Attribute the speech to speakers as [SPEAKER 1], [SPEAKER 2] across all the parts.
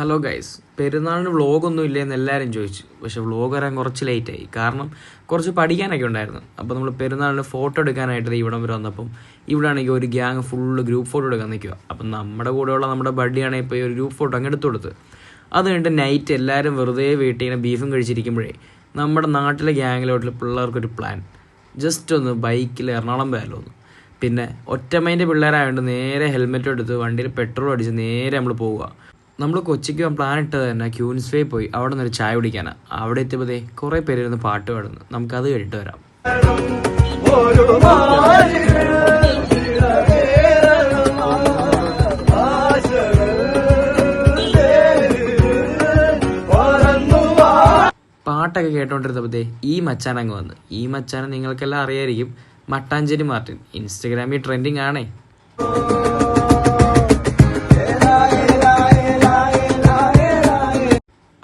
[SPEAKER 1] Hello guys, പെരുന്നാളിന് വ്ളോഗൊന്നും ഇല്ലയെന്ന് എല്ലാവരും ചോദിച്ചു. പക്ഷേ വ്ളോഗ് വരാൻ കുറച്ച് ലേറ്റായി. കാരണം കുറച്ച് പഠിക്കാനൊക്കെ ഉണ്ടായിരുന്നു. അപ്പോൾ നമ്മൾ പെരുന്നാളിന് ഫോട്ടോ എടുക്കാനായിട്ട് ഇവിടം വരെ വന്നപ്പം ഇവിടെ ആണെങ്കിൽ ഒരു ഗ്യാങ് ഫുള്ള് ഗ്രൂപ്പ് ഫോട്ടോ എടുക്കാൻ നിൽക്കുക. അപ്പം നമ്മുടെ കൂടെയുള്ള നമ്മുടെ ബഡ്ഡിയാണെങ്കിൽ ഇപ്പോൾ ഈ ഒരു ഗ്രൂപ്പ് ഫോട്ടോ അങ്ങ് എടുത്തു കൊടുത്ത്. അത് കഴിഞ്ഞിട്ട് നൈറ്റ് എല്ലാവരും വെറുതെ വീട്ടിൽ ഇങ്ങനെ ബീഫും കഴിച്ചിരിക്കുമ്പോഴേ നമ്മുടെ നാട്ടിലെ ഗ്യാങ്ങിലോട്ടിൽ പിള്ളേർക്കൊരു പ്ലാൻ, ജസ്റ്റ് ഒന്ന് ബൈക്കിൽ എറണാകുളം പോയാലോ ഒന്ന്. പിന്നെ ഒറ്റമൈൻ്റെ പിള്ളേരായതുകൊണ്ട് നേരെ ഹെൽമെറ്റ് എടുത്ത് വണ്ടിയിൽ പെട്രോൾ അടിച്ച് നേരെ നമ്മൾ പോവുക. നമ്മൾ കൊച്ചിക്ക് പ്ലാൻ ഇട്ടത് തന്നെ ക്യൂൻസ് വേ പോയി അവിടെ നിന്നൊരു ചായ കുടിക്കാനാണ്. അവിടെ എത്തിയപ്പോഴേ കുറേ പേരിരുന്ന് പാട്ട് പാടുന്നു. നമുക്കത് കേട്ടിട്ട് വരാം. പാട്ടൊക്കെ കേട്ടോണ്ടിരുന്നപ്പോഴേ ഈ മച്ചാൻ അങ്ങ് വന്ന്. ഈ മച്ചാനെ നിങ്ങൾക്കെല്ലാം അറിയായിരിക്കും, മട്ടാഞ്ചേരി മാർട്ടിൻ. ഇൻസ്റ്റഗ്രാമിൽ ട്രെൻഡിങ് ആണേ.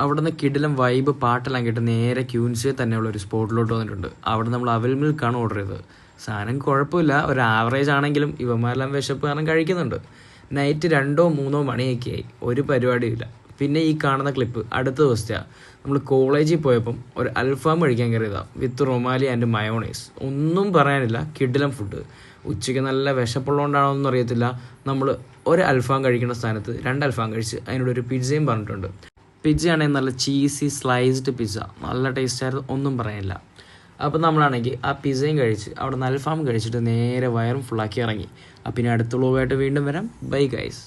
[SPEAKER 1] അവിടെ നിന്ന് കിടിലം വൈബ് പാട്ടെല്ലാം കേട്ട് നേരെ ക്യൂൻസിൽ തന്നെയുള്ള ഒരു സ്പോട്ടിലോട്ട് വന്നിട്ടുണ്ട്. അവിടെ നമ്മൾ അവൽ മിൽക്കാണ് ഓർഡർ ചെയ്തത്. സാധനം കുഴപ്പമില്ല, ഒരു ആവറേജ് ആണെങ്കിലും ഇവന്മാരെല്ലാം വിശപ്പ് കാരണം കഴിക്കുന്നുണ്ട്. നൈറ്റ് 2-3 മണിയൊക്കെ ആയി, ഒരു പരിപാടിയില്ല. പിന്നെ ഈ കാണുന്ന ക്ലിപ്പ് അടുത്ത ദിവസത്തെയാണ്. നമ്മൾ കോളേജിൽ പോയപ്പം ഒരു അൽഫാം കഴിക്കാൻ കയറിയതാണ്, വിത്ത് റൊമാലി ആൻഡ് മയോണൈസ്. ഒന്നും പറയാനില്ല, കിടിലം ഫുഡ്. ഉച്ചയ്ക്ക് നല്ല വിശപ്പുള്ളതുകൊണ്ടാണോ ഒന്നും അറിയത്തില്ല, നമ്മൾ ഒരു അൽഫാം കഴിക്കുന്ന സ്ഥാനത്ത് 2 അൽഫാം കഴിച്ച് അതിനോട് ഒരു പിസ്സയും പറഞ്ഞിട്ടുണ്ട്. പിസ്സയാണെങ്കിൽ നല്ല ചീസി സ്ലൈസ്ഡ് പിസ്സ, നല്ല ടേസ്റ്റായിരുന്നു, ഒന്നും പറയാനില്ല. അപ്പോൾ നമ്മളാണെങ്കിൽ ആ പിസ്സയും കഴിച്ച് അവിടെ നിന്ന് അൽഫാം കഴിച്ചിട്ട് നേരെ വയറും ഫുള്ളാക്കി ഇറങ്ങി. പിന്നെ അടുത്ത വ്ളോഗായിട്ട് വീണ്ടും വരാം. Bye guys.